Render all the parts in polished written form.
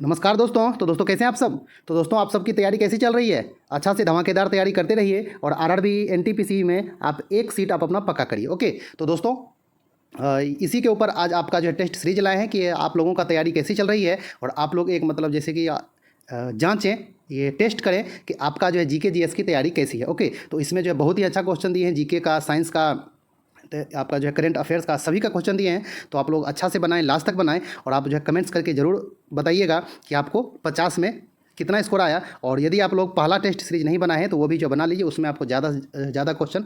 नमस्कार दोस्तों। तो दोस्तों कैसे हैं आप सब। तो दोस्तों आप सबकी तैयारी कैसी चल रही है। अच्छा से धमाकेदार तैयारी करते रहिए और आरआरबी एनटीपीसी में आप एक सीट आप अपना पक्का करिए। ओके। तो दोस्तों इसी के ऊपर आज आपका जो है टेस्ट सीरीज लाए हैं कि आप लोगों का तैयारी कैसी चल रही है और आप लोग एक मतलब जैसे कि जांचें, ये टेस्ट करें कि आपका जो है जीके जीएस की तैयारी कैसी है। ओके। तो इसमें जो है बहुत ही अच्छा क्वेश्चन दिए हैं, जीके का, साइंस का, आपका जो है करंट अफेयर्स का, सभी का क्वेश्चन दिए हैं। तो आप लोग अच्छा से बनाएं, लास्ट तक बनाएं और आप जो है कमेंट्स करके ज़रूर बताइएगा कि आपको 50 में कितना स्कोर आया। और यदि आप लोग पहला टेस्ट सीरीज नहीं बनाए हैं तो वो भी जो बना लीजिए, उसमें आपको ज़्यादा क्वेश्चन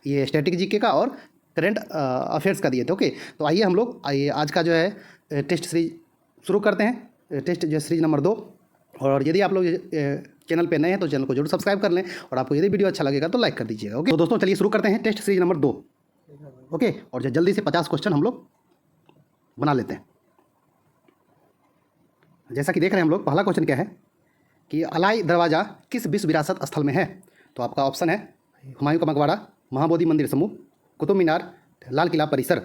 ये स्टैटिक जीके का और करंट अफेयर्स का दिए थे। ओके। तो आइए हम लोग आज का जो है टेस्ट सीरीज शुरू करते हैं। टेस्ट जो सीरीज नंबर 2। और यदि आप लोग चैनल पे नए हैं तो चैनल को जरूर सब्सक्राइब कर लें और आपको यदि वीडियो अच्छा लगेगा तो लाइक कर दीजिएगा। ओके। तो दोस्तों चलिए शुरू करते हैं टेस्ट सीरीज नंबर 2। ओके। और जो जल्दी से 50 क्वेश्चन हम लोग बना लेते हैं। जैसा कि देख रहे हैं हम लोग, पहला क्वेश्चन क्या है कि अलाई दरवाज़ा किस विश्व विरासत स्थल में है। तो आपका ऑप्शन है हुमायूं का मकबरा, महाबोधि मंदिर समूह, कुतुब मीनार, लाल किला परिसर।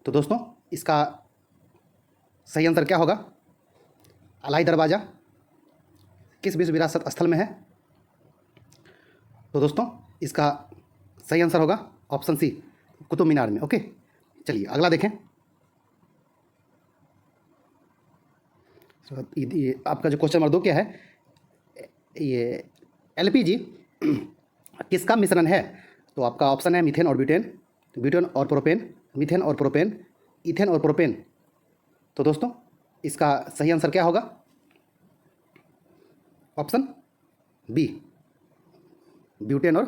तो दोस्तों इसका सही आंसर क्या होगा। अलाई दरवाज़ा किस विश्व विरासत स्थल में है। तो दोस्तों इसका सही आंसर होगा ऑप्शन सी, कुतुब मीनार में। ओके। चलिए अगला देखें। ये आपका जो क्वेश्चन नंबर 2 क्या है, ये एलपीजी किसका मिश्रण है। तो आपका ऑप्शन है मीथेन और ब्यूटेन, ब्यूटेन और प्रोपेन, मीथेन और प्रोपेन, इथेन और प्रोपेन। तो दोस्तों इसका सही आंसर क्या होगा। ऑप्शन बी, ब्यूटेन और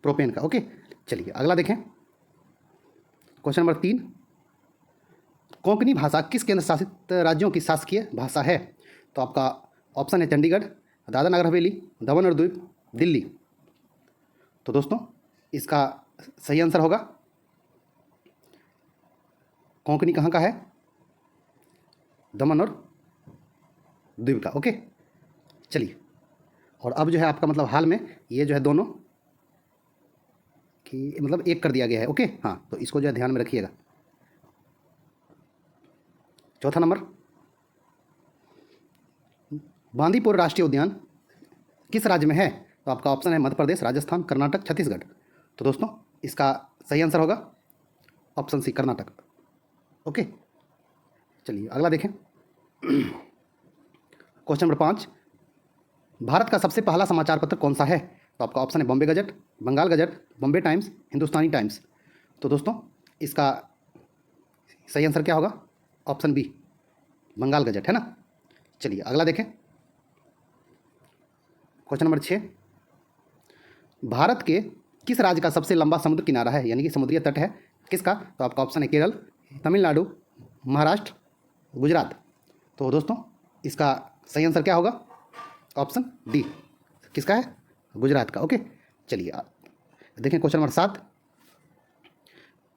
प्रोपेन का। ओके। चलिए अगला देखें। क्वेश्चन नंबर 3, कोंकणी भाषा किस केंद्र शासित राज्यों की शासकीय भाषा है। तो आपका ऑप्शन है चंडीगढ़, दादरा नगर हवेली, दमन और दीव, दिल्ली। तो दोस्तों इसका सही आंसर होगा कोंकणी कहाँ का है, दमन और दीव का। ओके। चलिए और अब जो है आपका मतलब हाल में ये जो है दोनों कि मतलब एक कर दिया गया है। ओके। हाँ, तो इसको जो है ध्यान में रखिएगा। चौथा नंबर, बांदीपुर राष्ट्रीय उद्यान किस राज्य में है। तो आपका ऑप्शन है मध्य प्रदेश, राजस्थान, कर्नाटक, छत्तीसगढ़। तो दोस्तों इसका सही आंसर होगा ऑप्शन सी, कर्नाटक। ओके। चलिए अगला देखें। क्वेश्चन नंबर 5, भारत का सबसे पहला समाचार पत्र कौन सा है। तो आपका ऑप्शन है Bombay gazette, Bengal gazette, Bombay Times, Hindustani Times. तो दोस्तों इसका सही आंसर क्या होगा। ऑप्शन बी, बंगाल गजट, है ना। चलिए अगला देखें। क्वेश्चन नंबर 6, भारत के किस राज्य का सबसे लंबा समुद्र किनारा है, यानी कि समुद्री तट है, किसका। तो आपका ऑप्शन है केरल, तमिलनाडु, महाराष्ट्र, गुजरात। तो दोस्तों इसका सही आंसर क्या होगा। ऑप्शन डी, किसका है, गुजरात का। ओके। चलिए देखें क्वेश्चन नंबर 7,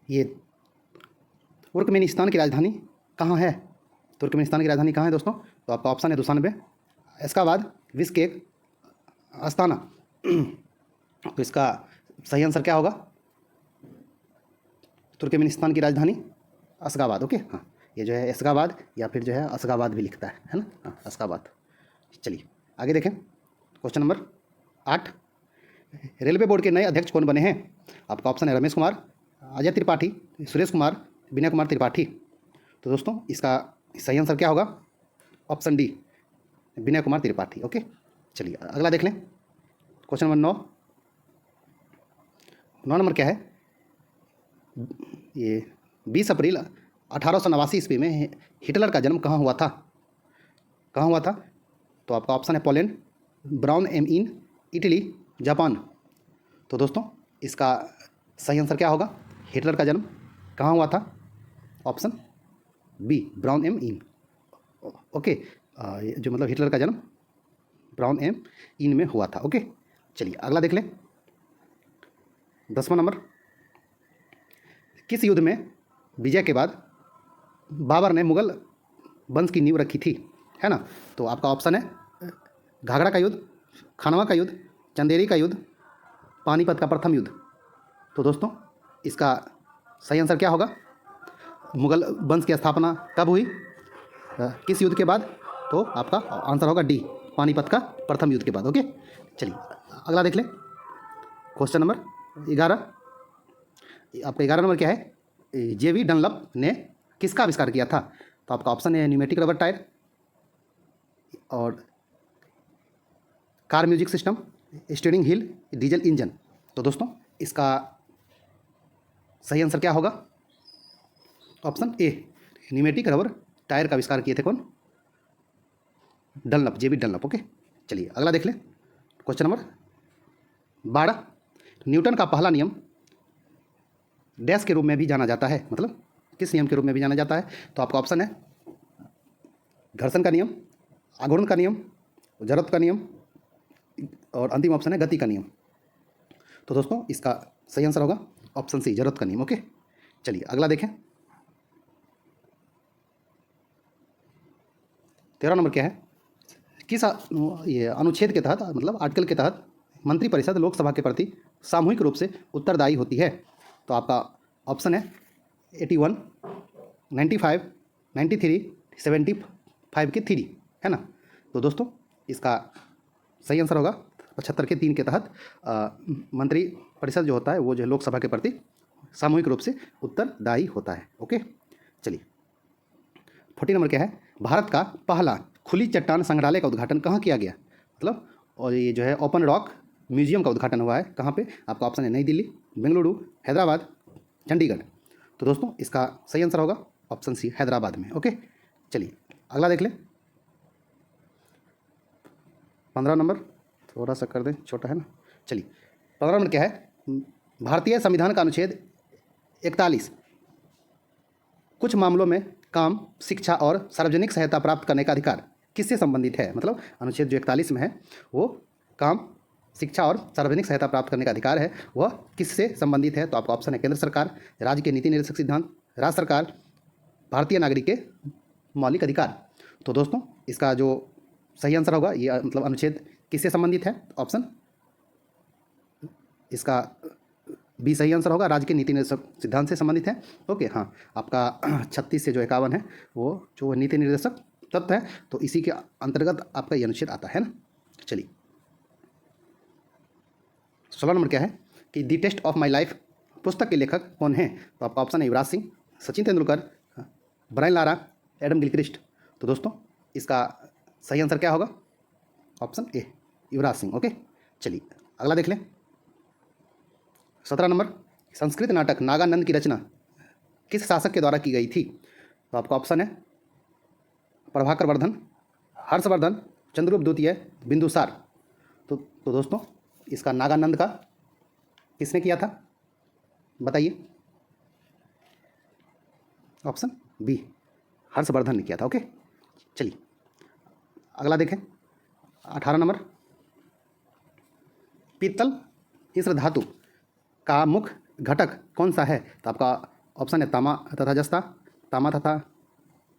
ये तुर्कमेनिस्तान की राजधानी कहाँ है। तुर्कमेनिस्तान की राजधानी कहाँ है दोस्तों। तो आपका ऑप्शन है दुशानबे, एशखाबाद, बिश्केक, अस्ताना। तो इसका सही आंसर क्या होगा। तुर्कमेनिस्तान की राजधानी अशगाबाद। ओके। हाँ, ये जो है एशगाबाद या फिर जो है अशगाबाद भी लिखता है ना। हाँ, अशगाबाद। चलिए आगे देखें। क्वेश्चन नंबर 8, रेलवे बोर्ड के नए अध्यक्ष कौन बने हैं। आपका ऑप्शन है रमेश कुमार, अजय त्रिपाठी, सुरेश कुमार, विनय कुमार त्रिपाठी। तो दोस्तों इसका सही आंसर क्या होगा। Option D, Vinay Kumar Tripathi. Okay. चलिए अगला देख लें। क्वेश्चन नंबर 9, 9 नंबर क्या है, ये 20 अप्रैल 1889 ईस्वी में हिटलर का जन्म कहाँ हुआ था। कहाँ हुआ था। तो आपका ऑप्शन है पोलैंड, ब्राउन एम इन, इटली, जापान। तो दोस्तों इसका सही आंसर क्या होगा। हिटलर का जन्म कहाँ हुआ था। ऑप्शन बी, ब्राउन एम इन। ओके। जो मतलब हिटलर का जन्म ब्राउन एम इन में हुआ था। ओके। चलिए अगला देख लें। 10वां नंबर, किस युद्ध में विजय के बाद बाबर ने मुगल वंश की नींव रखी थी, है ना। तो आपका ऑप्शन है घाघरा का युद्ध, खानवा का युद्ध, चंदेरी का युद्ध, पानीपत का प्रथम युद्ध। तो दोस्तों इसका सही आंसर क्या होगा। मुगल वंश की स्थापना कब हुई, किस युद्ध के बाद। तो आपका आंसर होगा डी, पानीपत का प्रथम युद्ध के बाद। ओके, चलिए अगला देख लें। क्वेश्चन नंबर 11, आपका 11 नंबर क्या है? जेवी डनलप ने किसका आविष्कार किया था? तो आपका ऑप्शन है न्यूमेटिक रबर टायर और car music system, steering wheel, diesel engine. तो दोस्तों इसका सही आंसर क्या होगा? ऑप्शन ए, न्यूमेटिक रबर टायर का आविष्कार किए थे कौन? डनलप, जेबी डनलप। ओके, चलिए अगला देख लें। क्वेश्चन नंबर 12, न्यूटन का पहला नियम डैश के रूप में भी जाना जाता है, मतलब किस नियम के रूप में भी जाना जाता है? तो आपका ऑप्शन है घर्षण का नियम, आघूर्ण का नियम, जड़त्व का नियम और अंतिम ऑप्शन है गति का नियम। तो दोस्तों इसका सही आंसर होगा ऑप्शन सी, जड़त्व का नियम। ओके, चलिए अगला देखें। 13 नंबर क्या है? किस ये अनुच्छेद के तहत, मतलब आर्टिकल के तहत मंत्रिपरिषद लोकसभा के प्रति सामूहिक रूप से उत्तरदायी होती है? तो आपका ऑप्शन है 81, 95, 93, 75 के 3, है ना? तो दोस्तों इसका सही आंसर होगा 75 के 3 के तहत मंत्री परिषद जो होता है वो जो है लोकसभा के प्रति सामूहिक रूप से उत्तरदायी होता है। ओके, चलिए 40 नंबर क्या है? भारत का पहला खुली चट्टान संग्रहालय का उद्घाटन कहाँ किया गया? मतलब और ये जो है ओपन रॉक म्यूजियम का उद्घाटन हुआ है कहाँ पे? आपका ऑप्शन है नई दिल्ली, बेंगलुरु, हैदराबाद, चंडीगढ़। तो दोस्तों इसका सही आंसर होगा ऑप्शन सी, हैदराबाद में। ओके, चलिए अगला देख लें। 15 नंबर थोड़ा सा कर दें, छोटा है ना। चलिए 15 नंबर क्या है? भारतीय संविधान का अनुच्छेद 41 कुछ मामलों में काम, शिक्षा और सार्वजनिक सहायता प्राप्त करने का अधिकार किससे संबंधित है? मतलब अनुच्छेद जो 41 में है वो काम, शिक्षा और सार्वजनिक सहायता प्राप्त करने का अधिकार है, वह किससे संबंधित है? तो आपका ऑप्शन है केंद्र सरकार, राज्य के नीति निर्देशक सिद्धांत, राज्य सरकार, भारतीय नागरिक के मौलिक अधिकार। तो दोस्तों इसका जो सही आंसर होगा ये मतलब अनुच्छेद किससे संबंधित है? ऑप्शन इसका बी सही आंसर होगा, राज्य के नीति निर्देशक सिद्धांत से संबंधित है। ओके, हाँ आपका 36 से जो 51 है वो जो नीति निर्देशक तत्व है, तो इसी के अंतर्गत आपका ये अनुच्छेद आता है ना। चलिए 16 नंबर क्या है कि the test of my life पुस्तक के लेखक कौन है? तो आपका ऑप्शन है Yuvraj Singh, Sachin Tendulkar, Brian Lara, Adam Gilchrist. तो दोस्तों इसका सही आंसर क्या होगा? Option A, Yuvraj Singh. Okay, चलिए अगला देख लें। 17 नंबर, संस्कृत नाटक नागानंद की रचना किस शासक के द्वारा की गई थी? तो आपका ऑप्शन है प्रभाकर वर्धन, हर्षवर्धन, चंद्रगुप्त द्वितीय, बिंदुसार। तो दोस्तों इसका नागानंद का किसने किया था बताइए? ऑप्शन बी, हर्षवर्धन ने किया था। ओके, चलिए अगला देखें। 18 नंबर, पीतल मिश्र धातु का मुख्य घटक कौन सा है? तो आपका ऑप्शन है तामा तथा जस्ता, तामा तथा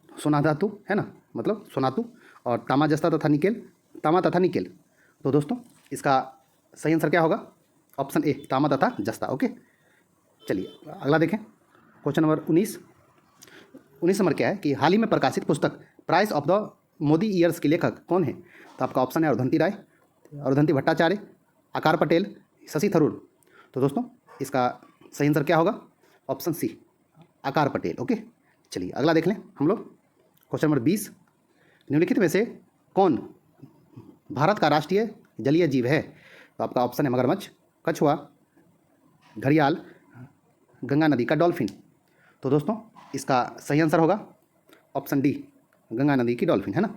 सोना धातु, है ना, मतलब सोनातु, और तामा जस्ता तथा निकेल, तामा तथा निकेल। तो दोस्तों इसका सही आंसर क्या होगा? ऑप्शन ए, तामा तथा जस्ता। ओके, चलिए अगला देखें। क्वेश्चन नंबर 19 नंबर क्या है कि हाल ही में प्रकाशित पुस्तक price of the Modi years के लेखक कौन है? तो आपका ऑप्शन है अरुंधति राय, अरुंधति भट्टाचार्य, आकार पटेल, शशि थरूर। तो दोस्तों इसका सही आंसर क्या होगा? ऑप्शन सी, आकार पटेल। ओके, चलिए अगला देख लें हम लोग। क्वेश्चन नंबर 20, निम्नलिखित में से कौन भारत का राष्ट्रीय जलीय जीव है? तो आपका ऑप्शन है मगरमच्छ, कछुआ, घड़ियाल, गंगा नदी का डॉल्फिन। तो दोस्तों इसका सही आंसर होगा ऑप्शन डी, गंगा नदी की डॉल्फिन, है ना।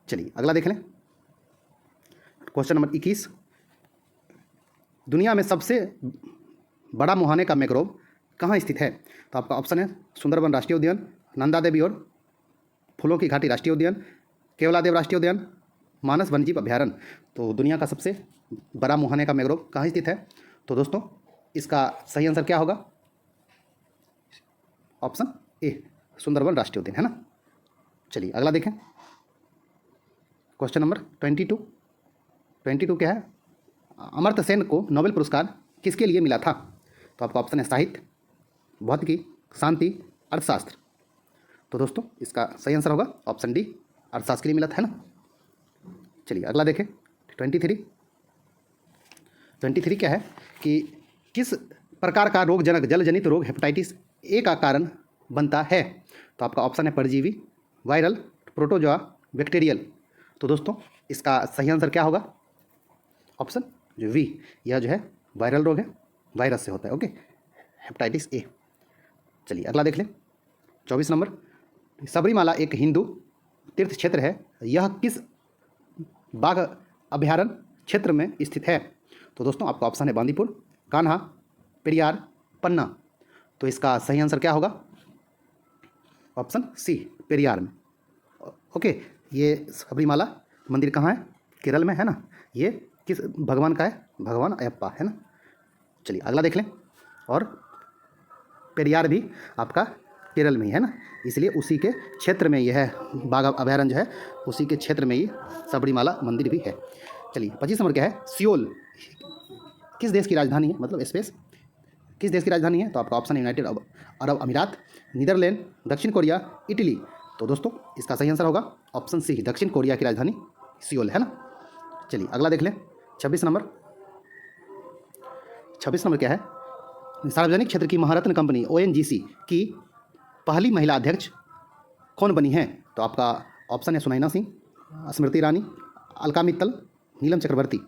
चलिए अगला देख लें। क्वेश्चन नंबर 21, दुनिया में सबसे बड़ा मुहाने का मैंग्रोव कहाँ स्थित है? तो आपका ऑप्शन है सुंदरबन राष्ट्रीय उद्यान, नंदा देवी और फूलों की घाटी राष्ट्रीय उद्यान, केवलादेव राष्ट्रीय उद्यान, मानस वन्यजीव अभ्यारण्य। तो दुनिया का सबसे बड़ा मुहाने का मैंग्रोव कहाँ स्थित है? तो दोस्तों इसका सही आंसर क्या होगा? ऑप्शन ए, सुंदरबन राष्ट्रीय उद्यान, है ना। चलिए अगला देखें। क्वेश्चन नंबर 22 क्या है? अमर्त्य सेन को नोबेल पुरस्कार किसके लिए मिला था? तो आपका ऑप्शन है साहित्य, भौतिकी, शांति, अर्थशास्त्र। तो दोस्तों इसका सही आंसर होगा ऑप्शन डी, अर्थशास्त्री मिला था, है ना। चलिए अगला देखें 23। 23 क्या है कि किस प्रकार का रोगजनक जल जनित रोग हेपेटाइटिस ए का कारण बनता है। तो आपका ऑप्शन है परजीवी, वायरल, प्रोटोजोआ, बैक्टीरियल। तो दोस्तों इसका सही आंसर क्या होगा? ऑप्शन जो वी, यह जो है वायरल रोग है, वायरस से होता है। Okay, hepatitis A. चलिए अगला देख लें 24 नंबर। सबरीमाला एक हिंदू तीर्थ क्षेत्र है, यह किस बाघ अभयारण्य क्षेत्र में स्थित है। तो दोस्तों आपका ऑप्शन है बांदीपुर, कान्हा, पेरियार, पन्ना। तो इसका सही आंसर क्या होगा? ऑप्शन सी, पेरियार में। ओके, ये सबरीमाला मंदिर कहाँ है? केरल में, है ना। ये किस भगवान का है? भगवान अयप्पा, है ना। चलिए अगला देख लें। और पेरियार भी आपका केरल में ही है ना, इसलिए उसी के क्षेत्र में यह बाघ अभयारण्य जो है उसी के क्षेत्र में ही सबरीमाला मंदिर भी है। चलिए 25 नंबर क्या है? सियोल किस देश की राजधानी है, मतलब स्पेस किस देश की राजधानी है। तो आपका ऑप्शन है यूनाइटेड अरब अमीरात, नीदरलैंड, दक्षिण कोरिया, इटली। तो दोस्तों इसका सही आंसर होगा ऑप्शन सी, दक्षिण कोरिया की राजधानी सियोल, है ना। चलिए अगला देख लें 26 नंबर। 26 नंबर क्या है? सार्वजनिक क्षेत्र की महारत्न कंपनी ONGC की पहली महिला अध्यक्ष कौन बनी है। तो आपका ऑप्शन है सुनैना सिंह, स्मृति ईरानी, अलका मित्तल, नीलम चक्रवर्ती।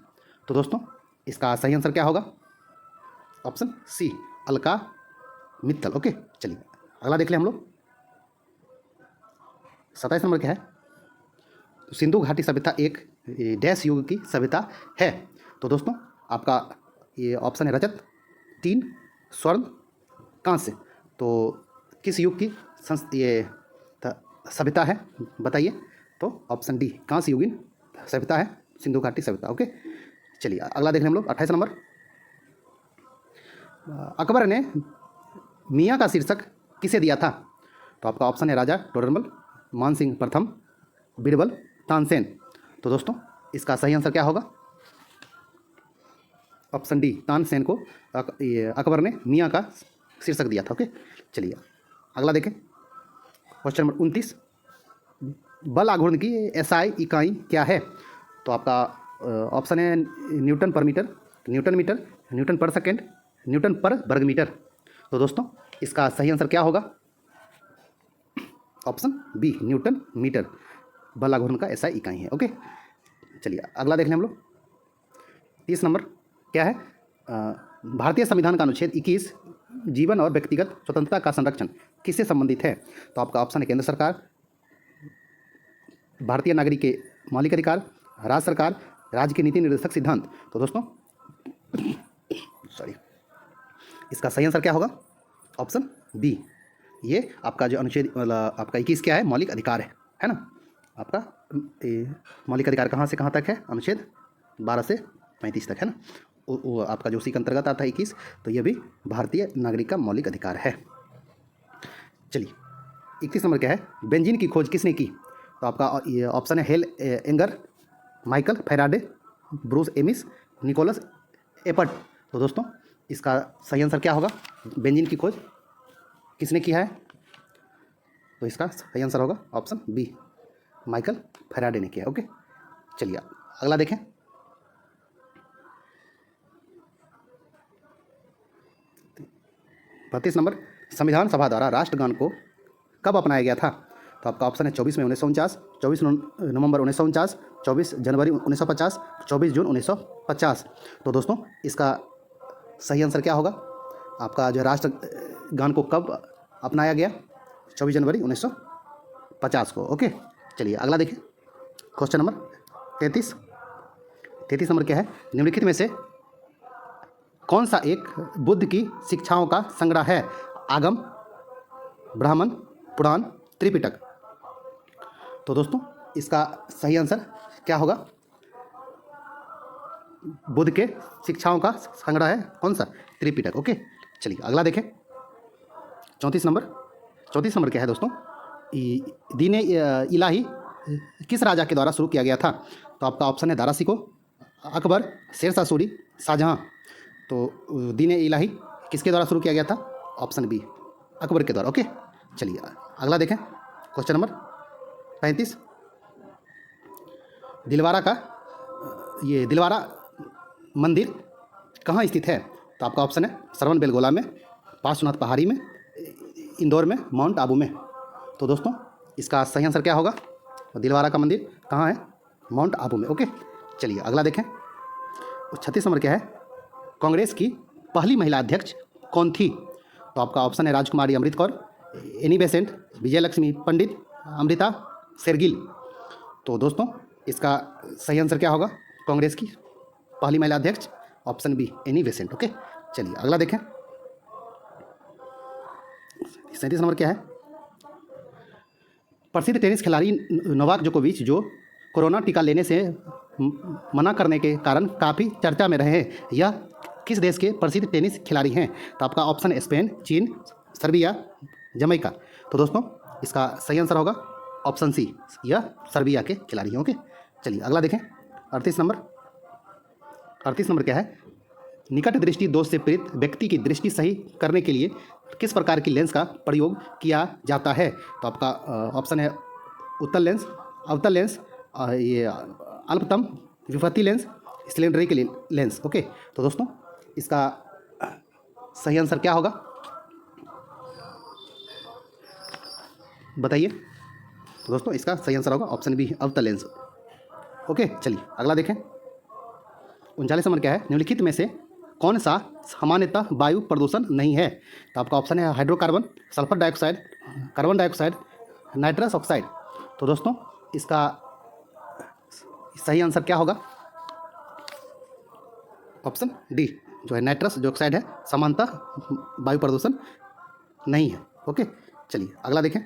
तो दोस्तों इसका सही आंसर क्या होगा? Option C, Alka Mittal. Okay, चलिए अगला देख लें हम लोग 27 नंबर क्या है? तो सिंधु घाटी सभ्यता एक डैश युग की सभ्यता है। तो दोस्तों आपका ये ऑप्शन है रजत, तीन, स्वर्ण, कांस्य। तो किस युग की ये सभ्यता है बताइए। तो ऑप्शन डी, कांस्य युगीन सभ्यता है सिंधु घाटी सभ्यता। ओके, चलिए अगला देख लें हम लोग 28 नंबर। अकबर ने मियाँ का शीर्षक किसे दिया था। तो आपका ऑप्शन है राजा टोडरमल, मान सिंह प्रथम, बीरबल, तानसेन। तो दोस्तों इसका सही आंसर क्या होगा? ऑप्शन डी, तानसेन को अकबर ने मियाँ का शीर्षक दिया था। ओके, चलिए अगला देखें क्वेश्चन नंबर 29। बल आघूर्ण की SI इकाई क्या है। तो आपका ऑप्शन है न्यूटन पर मीटर, न्यूटन मीटर, न्यूटन पर सेकेंड, न्यूटन पर वर्ग मीटर। तो दोस्तों इसका सही आंसर क्या होगा? ऑप्शन बी, न्यूटन मीटर बल आघूर्ण का SI इकाई है। ओके, चलिए अगला देख लें हम लोग 30 नंबर क्या है? भारतीय संविधान का अनुच्छेद 21 जीवन और व्यक्तिगत स्वतंत्रता का संरक्षण किससे संबंधित है। तो आपका ऑप्शन है केंद्र सरकार, भारतीय नागरिक के मौलिक अधिकार, राज्य सरकार, राज्य के नीति निर्देशक सिद्धांत। तो दोस्तों सॉरी, इसका सही आंसर क्या होगा? ऑप्शन बी, ये आपका जो अनुच्छेद आपका 21 क्या है? मौलिक अधिकार है ना। आपका मौलिक अधिकार कहाँ से कहाँ तक है? अनुच्छेद 12 से 35 तक, है ना। वो आपका जो उसी के अंतर्गत आता है 21, तो ये भी भारतीय नागरिक का मौलिक अधिकार है। चलिए 31 नंबर क्या है? बेंजीन की खोज किसने की। तो आपका ये ऑप्शन है Hal Anger, Michael Faraday, Bruce Ames, Nicolas Appert. तो दोस्तों इसका सही आंसर क्या होगा? बेंजीन की खोज किसने किया है? तो इसका सही आंसर होगा ऑप्शन बी, माइकल फैराडे ने किया। ओके, चलिए अगला देखें 32 नंबर। संविधान सभा द्वारा राष्ट्रगान को कब अपनाया गया था। तो आपका ऑप्शन है 24 मई 1949, 24 नवंबर 1949, 24 जनवरी 1950, 24 जून 1950। तो दोस्तों इसका सही आंसर क्या होगा? आपका जो राष्ट्रगान को कब अपनाया गया? 24 जनवरी 1950 को। ओके, चलिए अगला देखिए क्वेश्चन नंबर 33 नंबर क्या है? निम्नलिखित में से कौन सा एक बुद्ध की शिक्षाओं का संग्रह है? आगम, ब्राह्मण, पुराण, त्रिपिटक। तो दोस्तों इसका सही आंसर क्या होगा? बुद्ध के शिक्षाओं का संग्रह है कौन सा? त्रिपिटक। ओके, चलिए अगला देखें 34 नंबर क्या है दोस्तों? दीन इलाही किस राजा के द्वारा शुरू किया गया था। तो आपका ऑप्शन है दारा सिकोह, अकबर, शेरशाह सूरी, शाहजहां। तो दीन इलाही किसके द्वारा शुरू किया गया था? ऑप्शन बी, अकबर के द्वारा। ओके, चलिए अगला देखें क्वेश्चन नंबर 35। दिलवारा का ये दिलवारा मंदिर कहाँ स्थित है? तो आपका ऑप्शन है श्रवण बेलगोला में, पार्श्वनाथ पहाड़ी में, इंदौर में, माउंट आबू में। तो दोस्तों इसका सही आंसर क्या होगा? दिलवारा का मंदिर कहाँ है? माउंट आबू में। ओके, चलिए अगला देखें। 36 नंबर क्या है? कांग्रेस की पहली महिला अध्यक्ष कौन थी? तो आपका ऑप्शन है राजकुमारी अमृत कौर, एनी बेसेंट, विजयलक्ष्मी पंडित, अमृता शेरगिल। तो दोस्तों इसका सही आंसर क्या होगा? कांग्रेस की पहली महिला अध्यक्ष, option be Annie Besant. Okay, चलिए अगला देखें। 37 नंबर क्या है? प्रसिद्ध टेनिस खिलाड़ी नोवाक जोकोविच जो कोरोना टीका लेने से मना करने के कारण काफ़ी चर्चा में रहे हैं, यह किस देश के प्रसिद्ध टेनिस खिलाड़ी हैं? तो आपका ऑप्शन है स्पेन, चीन, सर्बिया, जमैका। तो दोस्तों इसका सही आंसर होगा ऑप्शन सी, यह सर्बिया के खिलाड़ी हैं। ओके, चलिए अगला देखें। 38 नंबर क्या है? निकट दृष्टि दोष से पीड़ित व्यक्ति की दृष्टि सही करने के लिए किस प्रकार की लेंस का प्रयोग किया जाता है? तो आपका ऑप्शन है उत्तल लेंस, अवतल लेंस, ये अल्पतम विपत्ति लेंस, सिलेंडरिकल लेंस। ओके, तो दोस्तों इसका सही आंसर क्या होगा बताइए? तो दोस्तों इसका सही आंसर होगा ऑप्शन बी अवतल लेंस। ओके, चलिए अगला देखें। 39 नंबर क्या है? निम्नलिखित में से कौन सा सामान्यतः वायु प्रदूषण नहीं है? तो आपका ऑप्शन है hydrocarbon, sulphur dioxide, carbon dioxide, nitrous oxide. तो दोस्तों इसका सही आंसर क्या होगा? ऑप्शन डी जो है नाइट्रस जो ऑक्साइड है, सामान्यतः वायु प्रदूषण नहीं है। ओके, चलिए अगला देखें।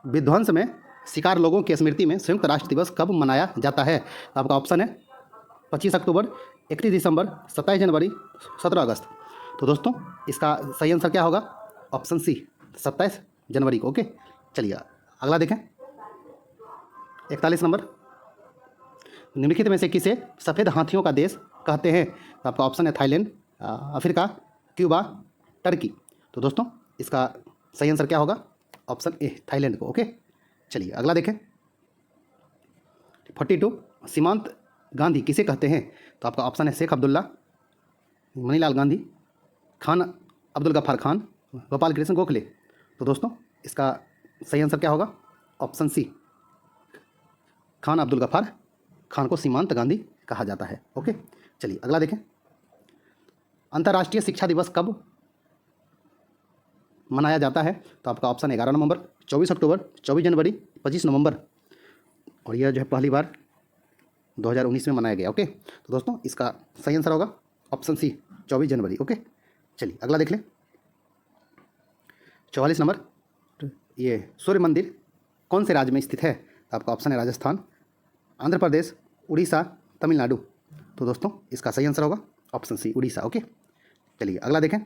विध्वंस में शिकार लोगों की स्मृति में संयुक्त राष्ट्र दिवस कब मनाया जाता है? तो आपका ऑप्शन है 25 अक्टूबर, 31 दिसंबर, 27 जनवरी, 17 अगस्त। तो दोस्तों इसका सही आंसर क्या होगा? ऑप्शन सी 27 जनवरी को। ओके, चलिए अगला देखें। 41 नंबर, निम्नलिखित में से किसे सफ़ेद हाथियों का देश कहते हैं? तो आपका ऑप्शन है थाईलैंड, अफ्रीका, क्यूबा, टर्की। तो दोस्तों इसका सही आंसर क्या होगा? ऑप्शन ए थाईलैंड को। ओके, चलिए अगला देखें। 42 सीमांत गांधी किसे कहते हैं? तो आपका ऑप्शन है शेख अब्दुल्ला, मनीलाल गांधी, खान अब्दुल गफ्फार खान, गोपाल कृष्ण गोखले। तो दोस्तों इसका सही आंसर क्या होगा? ऑप्शन सी खान अब्दुल गफ्फार खान को सीमांत गांधी कहा जाता है। ओके, चलिए अगला देखें। अंतर्राष्ट्रीय शिक्षा दिवस कब मनाया जाता है? तो आपका ऑप्शन है 11 नवंबर, 24 अक्टूबर, 24 जनवरी, 25 नवंबर। और यह जो है पहली बार 2019 में मनाया गया। ओके, तो दोस्तों इसका सही आंसर होगा ऑप्शन सी 24 जनवरी। ओके, चलिए अगला देख लें। 44 नंबर, ये सूर्य मंदिर कौन से राज्य में स्थित है? तो आपका ऑप्शन है राजस्थान, आंध्र प्रदेश, उड़ीसा, तमिलनाडु। तो दोस्तों इसका सही आंसर होगा ऑप्शन सी उड़ीसा। ओके, चलिए अगला देखें।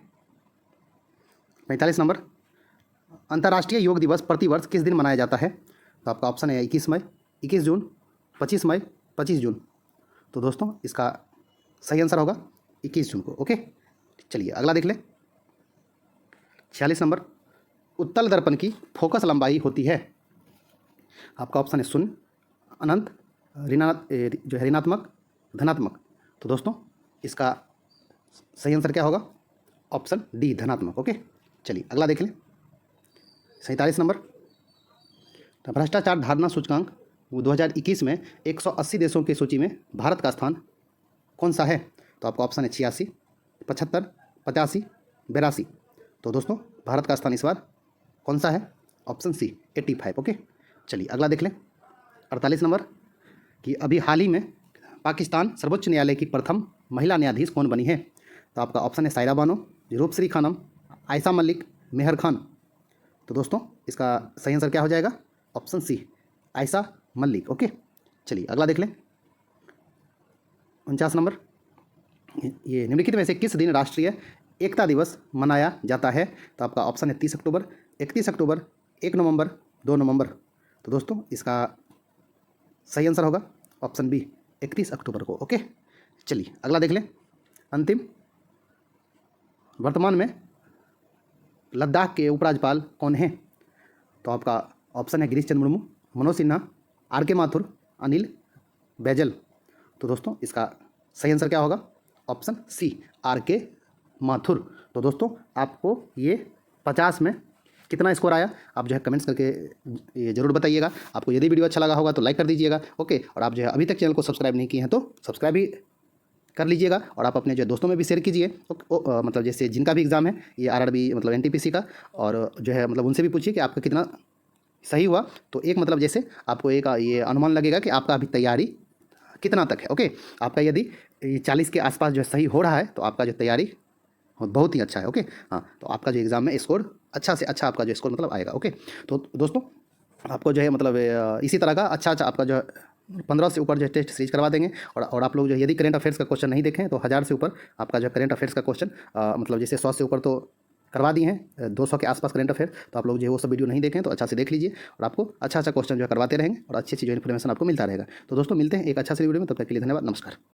45 नंबर, अंतर्राष्ट्रीय योग दिवस प्रतिवर्ष किस दिन मनाया जाता है? तो आपका ऑप्शन है 21 मई, 21 जून, 25 मई, 25 जून। तो दोस्तों इसका सही आंसर होगा 21 जून को। ओके, चलिए अगला देख लें। 46 नंबर, उत्तल दर्पण की फोकस लंबाई होती है? आपका ऑप्शन है शून्य, अनंत, जो है ऋणात्मक, धनात्मक। तो दोस्तों इसका सही आंसर क्या होगा? ऑप्शन डी धनात्मक। ओके, चलिए अगला देख लें। 47 नंबर, भ्रष्टाचार धारणा सूचकांक 2021 में 180 देशों की सूची में भारत का स्थान कौन सा है? तो आपका ऑप्शन है 86, 75, 85, 82। तो दोस्तों भारत का स्थान इस बार कौन सा है? Option C 85। ओके, चलिए अगला देख लें। 48 नंबर, कि अभी हाल ही में पाकिस्तान सर्वोच्च न्यायालय की प्रथम महिला न्यायाधीश कौन बनी है? तो आपका ऑप्शन है सायरा बानो, रूपश्री खानम, आयशा मलिक, मेहर खान। तो दोस्तों इसका सही आंसर क्या हो जाएगा? Option C Ayesha Malik. Okay, चलिए अगला देख लें। 49 नंबर, ये निम्नलिखित में से किस दिन राष्ट्रीय एकता दिवस मनाया जाता है? तो आपका ऑप्शन है 30 अक्टूबर, 31 अक्टूबर, 1 नवंबर, 2 नवंबर। तो दोस्तों इसका सही आंसर होगा ऑप्शन बी 31 अक्टूबर को। ओके, चलिए अगला देख लें। अंतिम, वर्तमान में लद्दाख के उपराज्यपाल कौन हैं? तो आपका ऑप्शन है गिरीश चंद्र मुर्मू, मनोज सिन्हा, आर के माथुर, अनिल बैजल। तो दोस्तों इसका सही आंसर क्या होगा? ऑप्शन सी, आर के माथुर। तो दोस्तों आपको ये 50 में कितना स्कोर आया, आप जो है कमेंट्स करके ये जरूर बताइएगा। आपको यदि वीडियो अच्छा लगा होगा तो लाइक कर दीजिएगा, ओके। और आप जो है अभी तक चैनल को सब्सक्राइब नहीं किए हैं तो सब्सक्राइब भी कर लीजिएगा, और आप अपने जो दोस्तों में भी शेयर कीजिए। मतलब जैसे जिनका भी एग्ज़ाम है ये आरआरबी मतलब एनटीपीसी का, और जो है मतलब उनसे भी पूछिए कि आपका कितना सही हुआ। तो एक मतलब जैसे आपको एक ये अनुमान लगेगा कि आपका अभी तैयारी कितना तक है, ओके। आपका यदि 40 के आसपास जो है सही हो रहा है तो आपका जो तैयारी बहुत ही अच्छा है, ओके। हाँ, तो आपका जो एग्ज़ाम में स्कोर अच्छा से अच्छा आपका जो स्कोर मतलब आएगा, ओके। तो दोस्तों आपको जो है मतलब इसी तरह का अच्छा आपका जो 15 से ऊपर जो टेस्ट सीरीज करवा देंगे। और आप लोग जो यदि करंट अफेयर्स का क्वेश्चन नहीं देखें तो 1000 से ऊपर आपका जो करंट अफेयर्स का क्वेश्चन मतलब जैसे 100 से ऊपर तो करवा दिए हैं, 200 के आसपास करंट अफेयर। तो आप लोग जो है वो सब वीडियो नहीं देखें तो अच्छा से देख लीजिए, और आपको अच्छा क्वेश्चन जो है करवाते रहेंगे और अच्छी जो इन्फॉर्मेशन आपको मिलता रहेगा। तो दोस्तों मिलते हैं एक अच्छा से वीडियो में, तब तक के लिए धन्यवाद, नमस्कार।